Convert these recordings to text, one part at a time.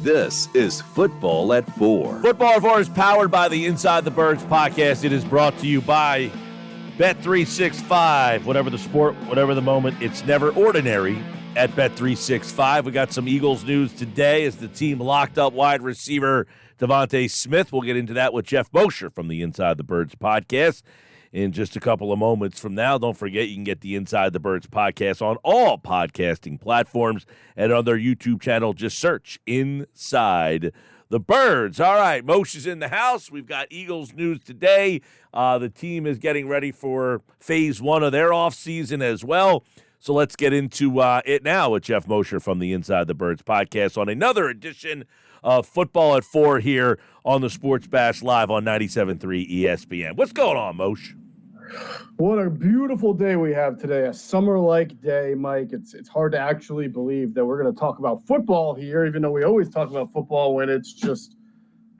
This is Football at 4. Football at 4 is powered by the Inside the Birds podcast. It is brought to you by Bet365. Whatever the sport, whatever the moment, it's never ordinary at Bet365. We got some Eagles news today as the team locked up wide receiver DeVonta Smith. We'll get into that with Geoff Mosher from the Inside the Birds podcast in just a couple of moments from now. Don't forget, you can get the Inside the Birds podcast on all podcasting platforms and on their YouTube channel. Just search Inside the Birds. All right, Mosher's in the house. We've got Eagles news today. The team is getting ready for phase one of their offseason as well. So let's get into it now with Geoff Mosher from the Inside the Birds podcast on another edition of Football at 4 here on the Sports Bash Live on 97.3 ESPN. What's going on, Moshe? What a beautiful day we have today, a summer-like day, Mike. It's hard to actually believe that we're going to talk about football here, even though we always talk about football when it's just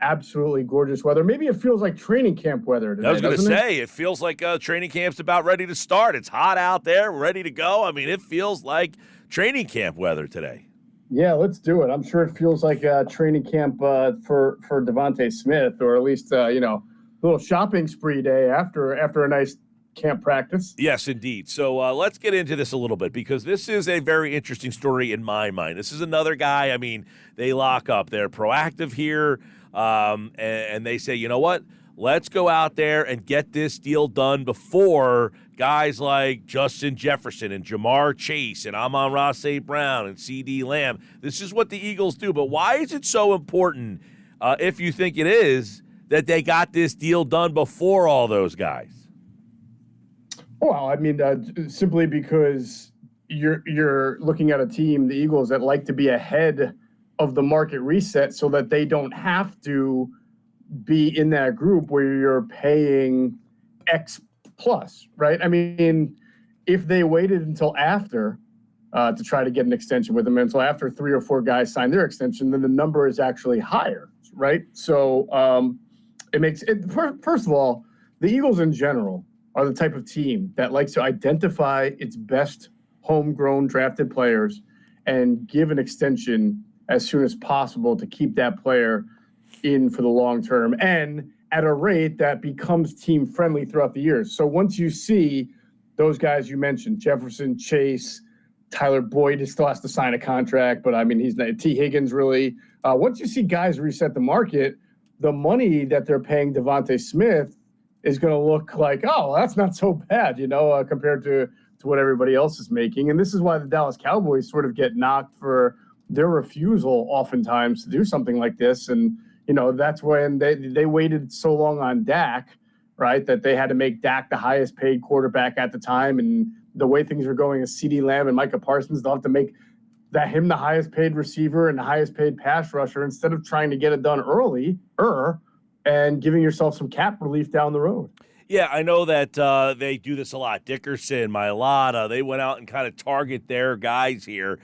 absolutely gorgeous weather. Maybe it feels like training camp weather today. I was going to say, it feels like training camp's about ready to start. It's hot out there, ready to go. I mean, it feels like training camp weather today. Yeah, let's do it. I'm sure it feels like training camp for DeVonta Smith, or at least, a little shopping spree day after a nice camp practice. Yes, indeed. So let's get into this a little bit because this is a very interesting story in my mind. This is another guy, I mean, they lock up. They're proactive here, and they say, you know what? Let's go out there and get this deal done before guys like Justin Jefferson and Jamar Chase and Amon-Ra St. Brown and C.D. Lamb. This is what the Eagles do. But why is it so important, if you think it is, that they got this deal done before all those guys? Well, I mean, simply because you're looking at a team, the Eagles, that like to be ahead of the market reset so that they don't have to be in that group where you're paying X plus, right? I mean, if they waited until after to try to get an extension with them, until after 3 or 4 guys sign their extension, then the number is actually higher, right? So it makes it, first of all, the Eagles in general are the type of team that likes to identify its best homegrown drafted players and give an extension as soon as possible to keep that player in for the long term and at a rate that becomes team friendly throughout the years. So once you see those guys you mentioned, Jefferson, Chase, Tyler Boyd still has to sign a contract, but I mean, he's not, T. Higgins really. Once you see guys reset the market, the money that they're paying DeVonta Smith is going to look like, oh, that's not so bad, compared to what everybody else is making. And this is why the Dallas Cowboys sort of get knocked for their refusal oftentimes to do something like this. And, that's when they waited so long on Dak, right, that they had to make Dak the highest paid quarterback at the time. And the way things were going is C.D. Lamb and Micah Parsons, they'll have to make him the highest paid receiver and the highest paid pass rusher instead of trying to get it done early and giving yourself some cap relief down the road. Yeah, I know that they do this a lot. Dickerson, Mailata, they went out and kind of target their guys here.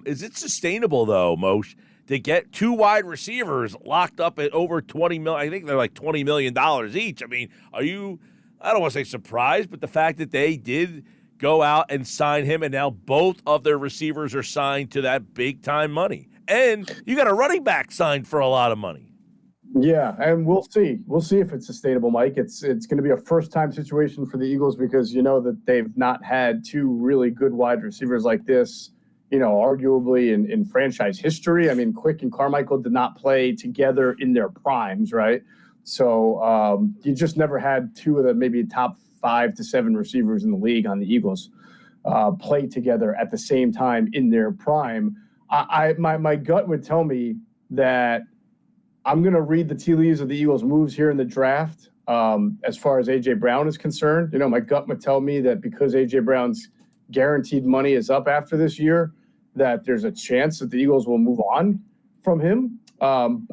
Is it sustainable, though, Moshe, to get 2 wide receivers locked up at over $20 million? I think they're like $20 million each. I mean, are you, I don't want to say surprised, but the fact that they did go out and sign him and now both of their receivers are signed to that big-time money. And you got a running back signed for a lot of money. Yeah, and we'll see. We'll see if it's sustainable, Mike. It's going to be a first-time situation for the Eagles because that they've not had 2 really good wide receivers like this, arguably in franchise history. I mean, Quick and Carmichael did not play together in their primes, right? So you just never had 2 of the maybe top 5 to 7 receivers in the league on the Eagles play together at the same time in their prime. My gut would tell me that I'm going to read the tea leaves of the Eagles' moves here in the draft as far as A.J. Brown is concerned. My gut would tell me that because A.J. Brown's guaranteed money is up after this year, that there's a chance that the Eagles will move on from him.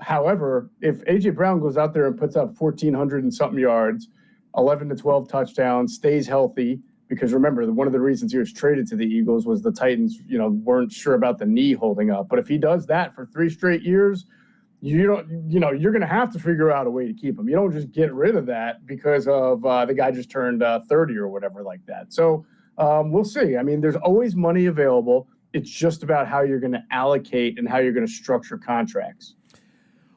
However, if A.J. Brown goes out there and puts up 1,400 and something yards, 11 to 12 touchdowns, stays healthy, because remember, one of the reasons he was traded to the Eagles was the Titans, weren't sure about the knee holding up. But if he does that for 3 straight years, you're going to have to figure out a way to keep him. You don't just get rid of that because of the guy just turned 30 or whatever like that. So we'll see. I mean, there's always money available. it's just about how you're going to allocate and how you're going to structure contracts.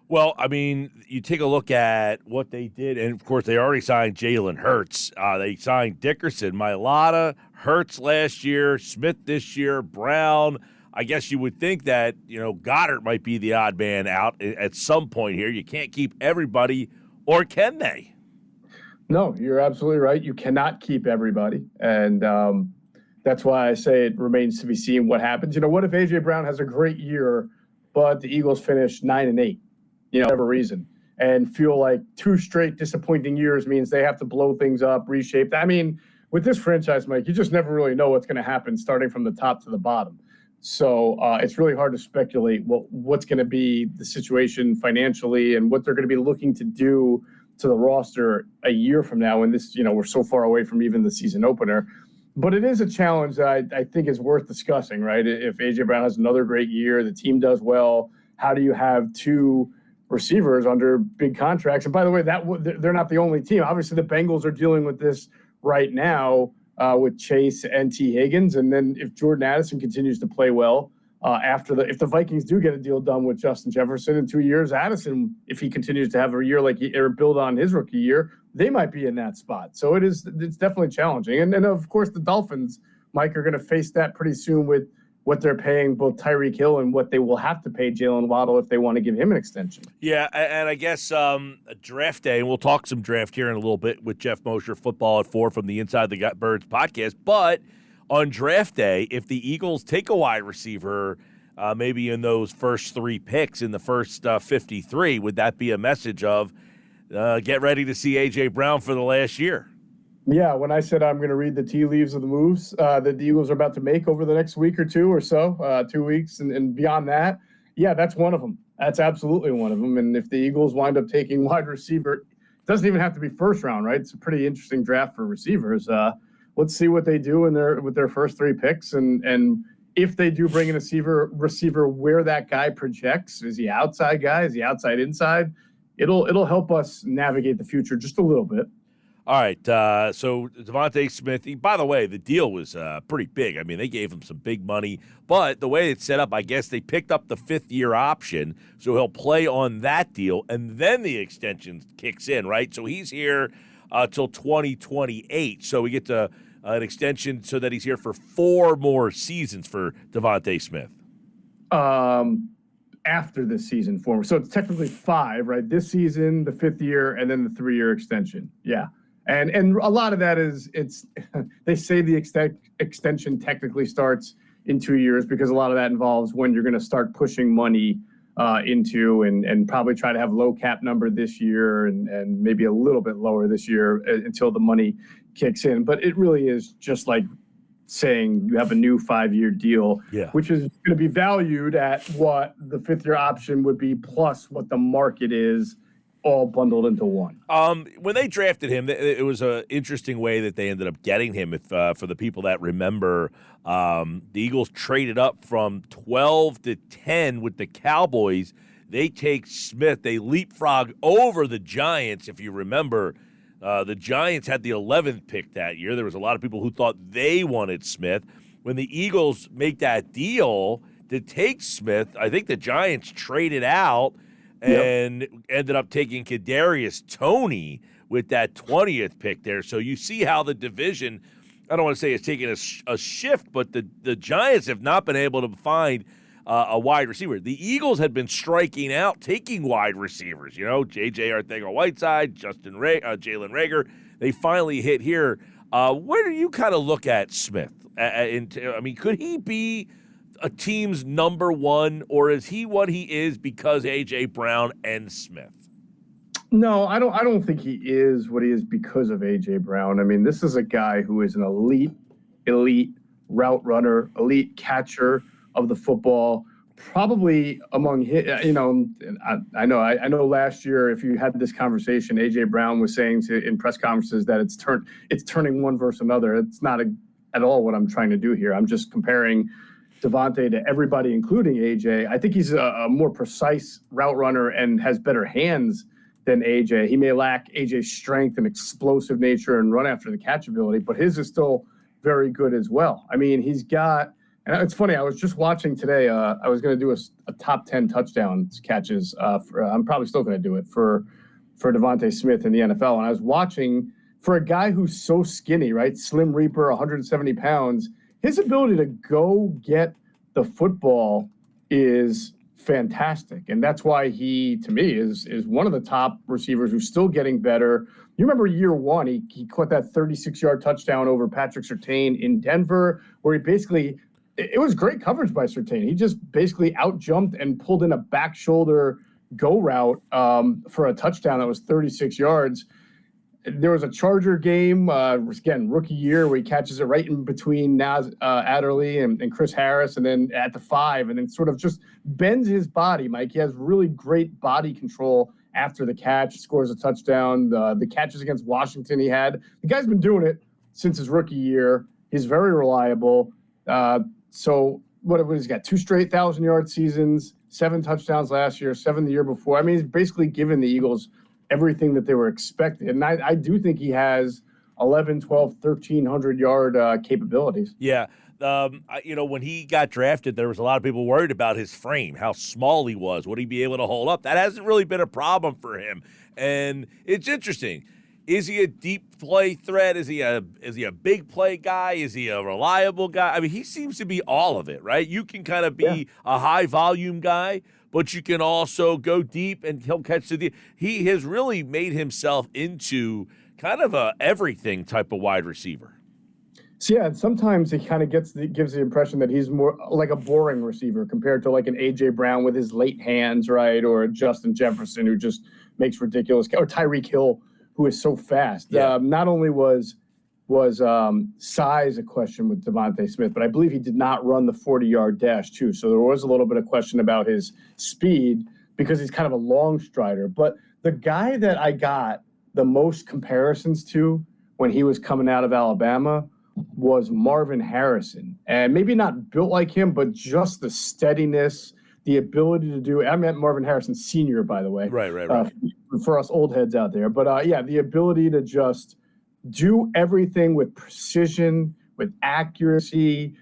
Well, I mean, you take a look at what they did, and of course, they already signed Jalen Hurts. They signed Dickerson, Mailata, Hurts last year, Smith this year, Brown. I guess you would think that, Goddard might be the odd man out at some point here. You can't keep everybody, or can they? No, you're absolutely right. You cannot keep everybody. And that's why I say it remains to be seen what happens. What if A.J. Brown has a great year, but the Eagles finish 9-8, whatever reason, and feel like 2 straight disappointing years means they have to blow things up, reshape. I mean, with this franchise, Mike, you just never really know what's going to happen starting from the top to the bottom. So it's really hard to speculate what's going to be the situation financially and what they're going to be looking to do to the roster a year from now. And this, we're so far away from even the season opener. But it is a challenge that I think is worth discussing, right? If A.J. Brown has another great year, the team does well, how do you have 2 receivers under big contracts? And by the way, they're not the only team. Obviously, the Bengals are dealing with this right now with Chase and T. Higgins. And then if Jordan Addison continues to play well, if the Vikings do get a deal done with Justin Jefferson in 2 years, Addison, if he continues to have a year or build on his rookie year, they might be in that spot. So it's definitely challenging. And of course, the Dolphins, Mike, are going to face that pretty soon with what they're paying both Tyreek Hill and what they will have to pay Jalen Waddle if they want to give him an extension. Yeah, and I guess draft day, and we'll talk some draft here in a little bit with Geoff Mosher, Football at 4 from the Inside the Birds podcast. But on draft day, if the Eagles take a wide receiver, maybe in those first 3 picks in the first 53, would that be a message of get ready to see A.J. Brown for the last year? Yeah, when I said I'm going to read the tea leaves of the moves that the Eagles are about to make over the next week or 2 or so, 2 weeks and beyond that, yeah, that's one of them. That's absolutely one of them. And if the Eagles wind up taking wide receiver, it doesn't even have to be first round, right? It's a pretty interesting draft for receivers. Let's see what they do with their first 3 picks, and if they do bring in a receiver, where that guy projects. Is he outside guy? Is he outside inside? It'll help us navigate the future just a little bit. All right, so DeVonta Smith, by the way, the deal was pretty big. I mean, they gave him some big money, but the way it's set up, I guess they picked up the 5th-year option, so he'll play on that deal, and then the extension kicks in, right? So he's here till 2028, so we get to an extension so that he's here for 4 more seasons for DeVonta Smith. After this season, so it's technically 5, right? This season, the 5th year, and then the 3-year extension. Yeah. And a lot of that is they say the extension technically starts in 2 years because a lot of that involves when you're going to start pushing money into and probably try to have low cap number this year and maybe a little bit lower this year until the money kicks in. But it really is just like saying you have a new 5-year deal, which is going to be valued at what the 5th-year option would be plus what the market is, all bundled into one. When they drafted him, it was an interesting way that they ended up getting him. If for the people that remember, the Eagles traded up from 12 to 10 with the Cowboys. They take Smith. They leapfrog over the Giants. If you remember, the Giants had the 11th pick that year. There was a lot of people who thought they wanted Smith. When the Eagles make that deal to take Smith, I think the Giants traded out and ended up taking Kadarius Toney with that 20th pick there. So you see how the division, I don't want to say it's taking a shift, but the Giants have not been able to find a wide receiver. The Eagles had been striking out, taking wide receivers, J.J. Arcega-Whiteside, Jalen Reagor. They finally hit here. Where do you kind of look at Smith? I mean, could he be a team's number 1, or is he what he is because A.J. Brown and Smith? No, I don't think he is what he is because of A.J. Brown. I mean, this is a guy who is an elite route runner, elite catcher of the football, probably among his, I know last year, if you had this conversation, A.J. Brown was saying in press conferences that it's turning one versus another. It's not at all what I'm trying to do here. I'm just comparing DeVonta to everybody, including AJ. I think he's a more precise route runner and has better hands than AJ. He may lack AJ's strength and explosive nature and run after the catch ability, but his is still very good as well. I mean, he's got And it's funny, I was just watching today. I was going to do a top 10 touchdowns catches. I'm probably still going to do it for DeVonta Smith in the NFL. And I was watching, for a guy who's so skinny, right? Slim Reaper, 170 pounds, his ability to go get the football is fantastic. And that's why he, to me, is one of the top receivers who's still getting better. You remember year one, he caught that 36-yard touchdown over Patrick Surtain in Denver, where he basically – it was great coverage by Surtain. He just basically out-jumped and pulled in a back shoulder go route for a touchdown that was 36 yards. There was a Charger game, again, rookie year, where he catches it right in between Nas Adderley and Chris Harris, and then at the 5, and then sort of just bends his body, Mike. He has really great body control after the catch, scores a touchdown. The catches against Washington he had. The guy's been doing it since his rookie year. He's very reliable. So what he's got 2 straight 1,000-yard seasons, 7 touchdowns last year, 7 the year before. I mean, he's basically given the Eagles everything that they were expecting. And I do think he has 11, 12, 1,300-yard capabilities. Yeah. When he got drafted, there was a lot of people worried about his frame, how small he was. Would he be able to hold up? That hasn't really been a problem for him. And it's interesting. Is he a deep play threat? Is he a big play guy? Is he a reliable guy? I mean, he seems to be all of it, right? You can kind of be a high volume guy, but you can also go deep and he'll catch the deep. He has really made himself into kind of a everything type of wide receiver. So yeah, sometimes he kind of gives the impression that he's more like a boring receiver compared to like an A.J. Brown with his late hands, right? Or a Justin Jefferson who just makes ridiculous, or Tyreek Hill, who is so fast. Yeah. Not only was size a question with DeVonta Smith, but I believe he did not run the 40-yard dash too. So there was a little bit of question about his speed because he's kind of a long strider. But the guy that I got the most comparisons to when he was coming out of Alabama was Marvin Harrison. And maybe not built like him, but just the steadiness, the ability to do – I meant Marvin Harrison Sr., by the way. Right. For us old heads out there. But, the ability to just do everything with precision, with accuracy,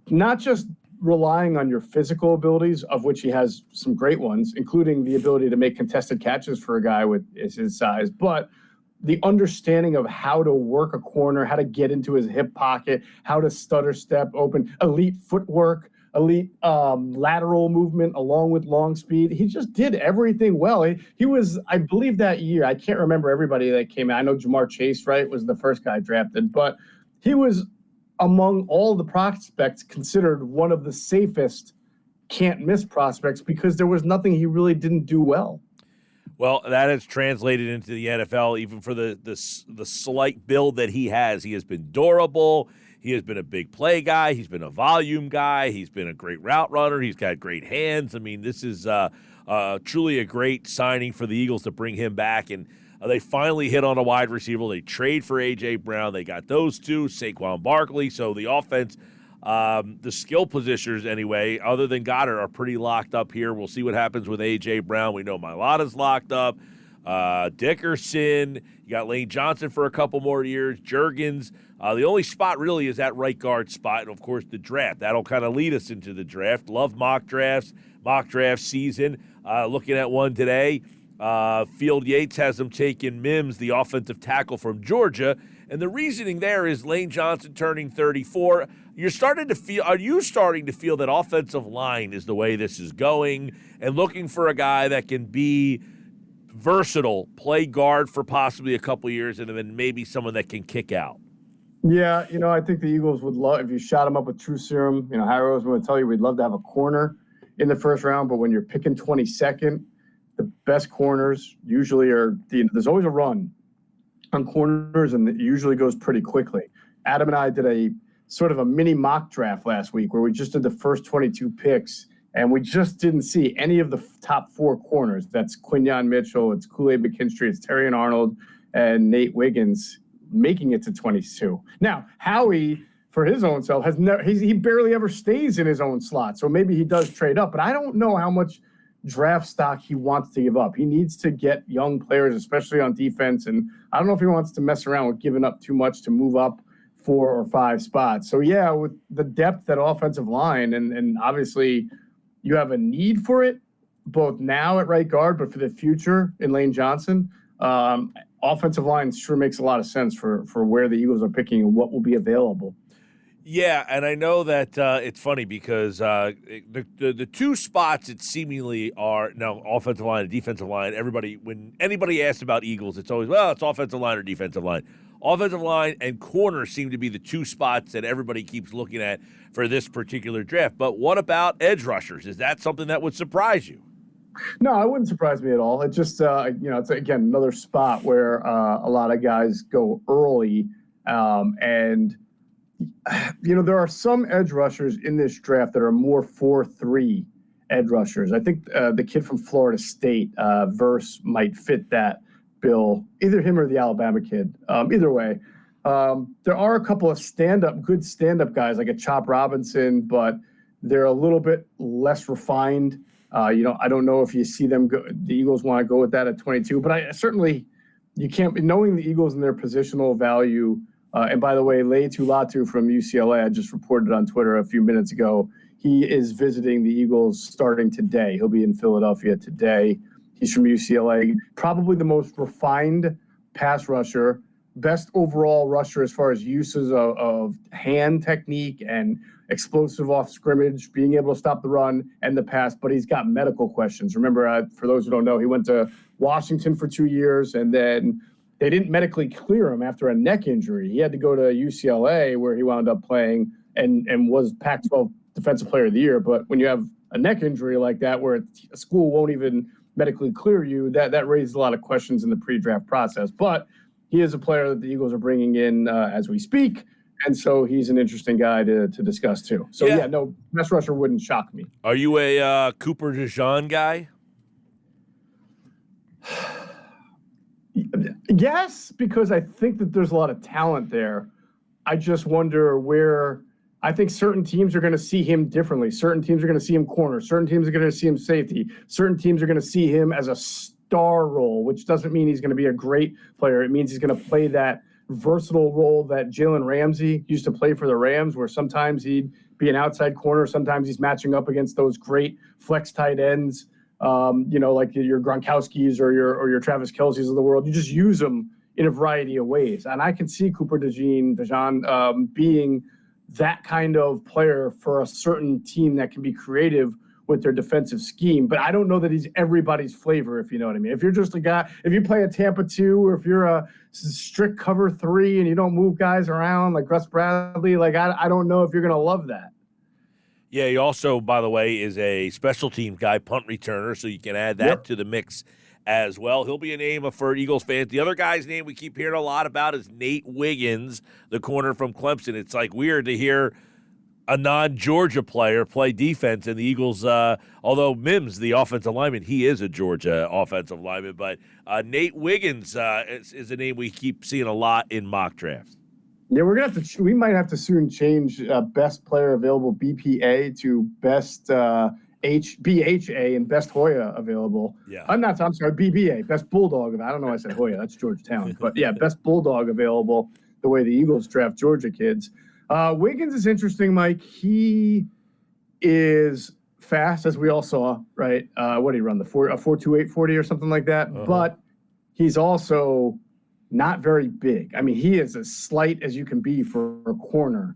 not just relying on your physical abilities, of which he has some great ones, including the ability to make contested catches for a guy with his size, but the understanding of how to work a corner, how to get into his hip pocket, how to stutter step open, elite footwork, elite lateral movement along with long speed. He just did everything well. He was, I believe that year, I can't remember everybody that came out. I know Jamar Chase, right, was the first guy drafted, but he was among all the prospects considered one of the safest can't-miss prospects because there was nothing he really didn't do well. Well, that has translated into the NFL, even for the slight build that he has. He has been durable. He has been a big play guy. He's been a volume guy. He's been a great route runner. He's got great hands. I mean, this is truly a great signing for the Eagles to bring him back. And they finally hit on a wide receiver. They trade for A.J. Brown. They got those two, Saquon Barkley. So the offense, the skill positioners anyway, other than Goddard, are pretty locked up here. We'll see what happens with A.J. Brown. We know Mailata's locked up. Dickerson. You got Lane Johnson for a couple more years. Juergens. The only spot really is that right guard spot, and, of course, the draft. That'll kind of lead us into the draft. Love mock drafts, mock draft season. Looking at one today, Field Yates has them taking Mims, the offensive tackle from Georgia, and the reasoning there is Lane Johnson turning 34. Are you starting to feel that offensive line is the way this is going and looking for a guy that can be versatile, play guard for possibly a couple years, and then maybe someone that can kick out? Yeah, I think the Eagles would love, if you shot him up with True Serum, Harry was going to tell you we'd love to have a corner in the first round, but when you're picking 22nd, the best corners usually are, there's always a run on corners, and it usually goes pretty quickly. Adam and I did a sort of a mini mock draft last week where we just did the first 22 picks, and we just didn't see any of the top 4 corners. That's Quinyon Mitchell, it's Kool-Aid McKinstry, it's Terrion Arnold, and Nate Wiggins making it to 22. Now, Howie, for his own self, he barely ever stays in his own slot, so maybe he does trade up, but I don't know how much draft stock he wants to give up. He needs to get young players, especially on defense, and I don't know if he wants to mess around with giving up too much to move up 4 or 5 spots. So, yeah, with the depth at offensive line, and obviously you have a need for it, both now at right guard, but for the future in Lane Johnson, offensive line sure makes a lot of sense for where the Eagles are picking and what will be available. Yeah, and I know that it's funny because the two spots it seemingly are now offensive line and defensive line. When anybody asks about Eagles, it's always, well, it's offensive line or defensive line. Offensive line and corner seem to be the two spots that everybody keeps looking at for this particular draft. But what about edge rushers? Is that something that would surprise you? No, it wouldn't surprise me at all. It just, it's, again, another spot where a lot of guys go early. And, there are some edge rushers in this draft that are more 4-3 edge rushers. I think the kid from Florida State, Verse, might fit that bill, either him or the Alabama kid. Either way, there are a couple of good stand-up guys like a Chop Robinson, but they're a little bit less refined. I don't know if you see them go, the Eagles want to go with that at 22, but you can't, knowing the Eagles and their positional value. And by the way, Leitu Latu from UCLA, I just reported on Twitter a few minutes ago, he is visiting the Eagles starting today. He'll be in Philadelphia today. He's from UCLA, probably the most refined pass rusher, best overall rusher as far as uses of hand technique and explosive off scrimmage, being able to stop the run and the pass, but he's got medical questions. Remember, for those who don't know, he went to Washington for 2 years, and then they didn't medically clear him after a neck injury. He had to go to UCLA, where he wound up playing and was Pac-12 Defensive Player of the Year. But when you have a neck injury like that, where a school won't even medically clear you, that raises a lot of questions in the pre-draft process. But he is a player that the Eagles are bringing in as we speak, and so he's an interesting guy to discuss too. So, no, pass rusher wouldn't shock me. Are you a Cooper DeJean guy? Yes, because I think that there's a lot of talent there. I just wonder where – I think certain teams are going to see him differently. Certain teams are going to see him corner. Certain teams are going to see him safety. Certain teams are going to see him as a star role, which doesn't mean he's going to be a great player. It means he's going to play that versatile role that Jalen Ramsey used to play for the Rams, where sometimes he'd be an outside corner. Sometimes he's matching up against those great flex tight ends, like your Gronkowskis or your Travis Kelce's of the world. You just use them in a variety of ways. And I can see Cooper DeJean being that kind of player for a certain team that can be creative with their defensive scheme. But I don't know that he's everybody's flavor, if you know what I mean. If you're just a guy, if you play a Tampa 2, or if you're a strict cover 3 and you don't move guys around like Gus Bradley, I don't know if you're going to love that. Yeah, he also, by the way, is a special team guy, punt returner, so you can add that to the mix as well. He'll be a name for Eagles fans. The other guy's name we keep hearing a lot about is Nate Wiggins, the corner from Clemson. It's weird to hear a non-Georgia player play defense, and the Eagles, although Mims, the offensive lineman, he is a Georgia offensive lineman, but Nate Wiggins is a name we keep seeing a lot in mock drafts. Yeah, we might have to soon change best player available BPA to best BHA and best Hoya available. Yeah. I'm sorry, BBA, best Bulldog. I don't know why I said Hoya. That's Georgetown. But, yeah, best Bulldog available, the way the Eagles draft Georgia kids. Wiggins is interesting, Mike. He is fast, as we all saw, right? What did he run, a 4.28 40 or something like that? Uh-huh. But he's also not very big. I mean, he is as slight as you can be for a corner.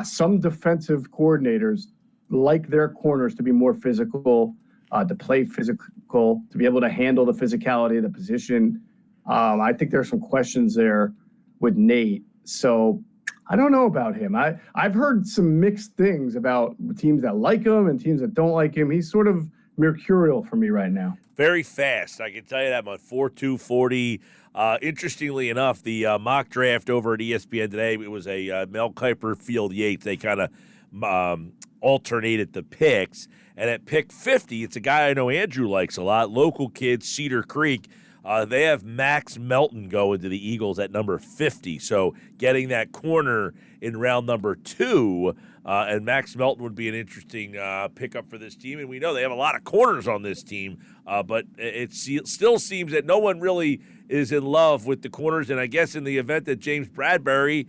Some defensive coordinators like their corners to be more physical, to play physical, to be able to handle the physicality of the position. I think there's some questions there with Nate. So I don't know about him. I've heard some mixed things about teams that like him and teams that don't like him. He's sort of mercurial for me right now. Very fast. I can tell you that much. 4.2 40. Interestingly enough, the mock draft over at ESPN today, it was a Mel Kiper, Field Yates. They kind of alternated the picks. And at pick 50, it's a guy I know Andrew likes a lot, local kid, Cedar Creek. They have Max Melton going to the Eagles at number 50. So getting that corner in round number 2, and Max Melton would be an interesting pickup for this team. And we know they have a lot of corners on this team, but it still seems that no one really is in love with the corners. And I guess in the event that James Bradbury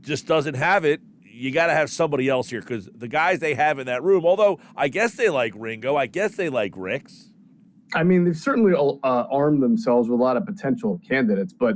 just doesn't have it. You got to have somebody else here because the guys they have in that room, although I guess they like Ringo, I guess they like Ricks. I mean, they've certainly armed themselves with a lot of potential candidates, but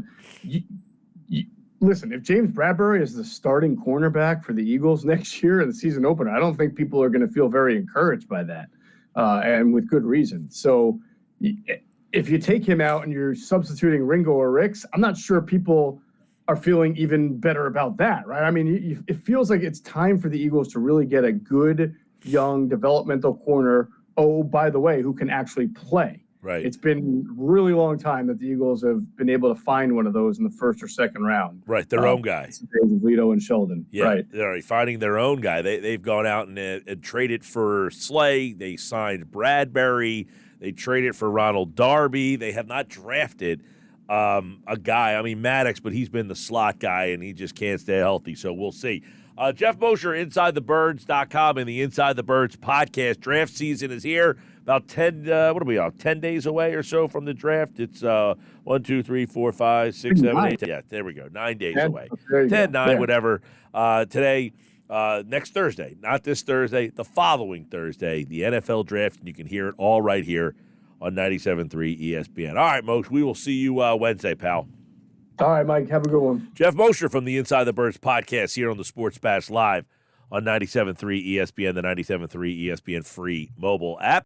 listen, if James Bradbury is the starting cornerback for the Eagles next year in the season opener, I don't think people are going to feel very encouraged by that, and with good reason. So if you take him out and you're substituting Ringo or Ricks, I'm not sure people are feeling even better about that, right? I mean, it feels like it's time for the Eagles to really get a good, young, developmental corner, oh, by the way, who can actually play. Right. It's been a really long time that the Eagles have been able to find one of those in the first or second round. Right, their own guy. Lito and Sheldon. Yeah, right. They're finding their own guy. They've gone out and traded for Slay. They signed Bradbury. They traded for Ronald Darby. They have not drafted a guy. I mean, Maddox, but he's been the slot guy, and he just can't stay healthy. So we'll see. Geoff Mosher, InsideTheBirds.com and the Inside the Birds podcast. Draft season is here. About 10 days away or so from the draft. It's 1, 2, 3, 4, 5, 6, 7, 8. Yeah, there we go. 9 days away. 10, 9, whatever. Today, next Thursday, not this Thursday, the following Thursday, the NFL draft. And you can hear it all right here on 97.3 ESPN. All right, Moshe, we will see you Wednesday, pal. All right, Mike, have a good one. Geoff Mosher from the Inside the Birds podcast here on the Sports Bash Live on 97.3 ESPN, the 97.3 ESPN free mobile app.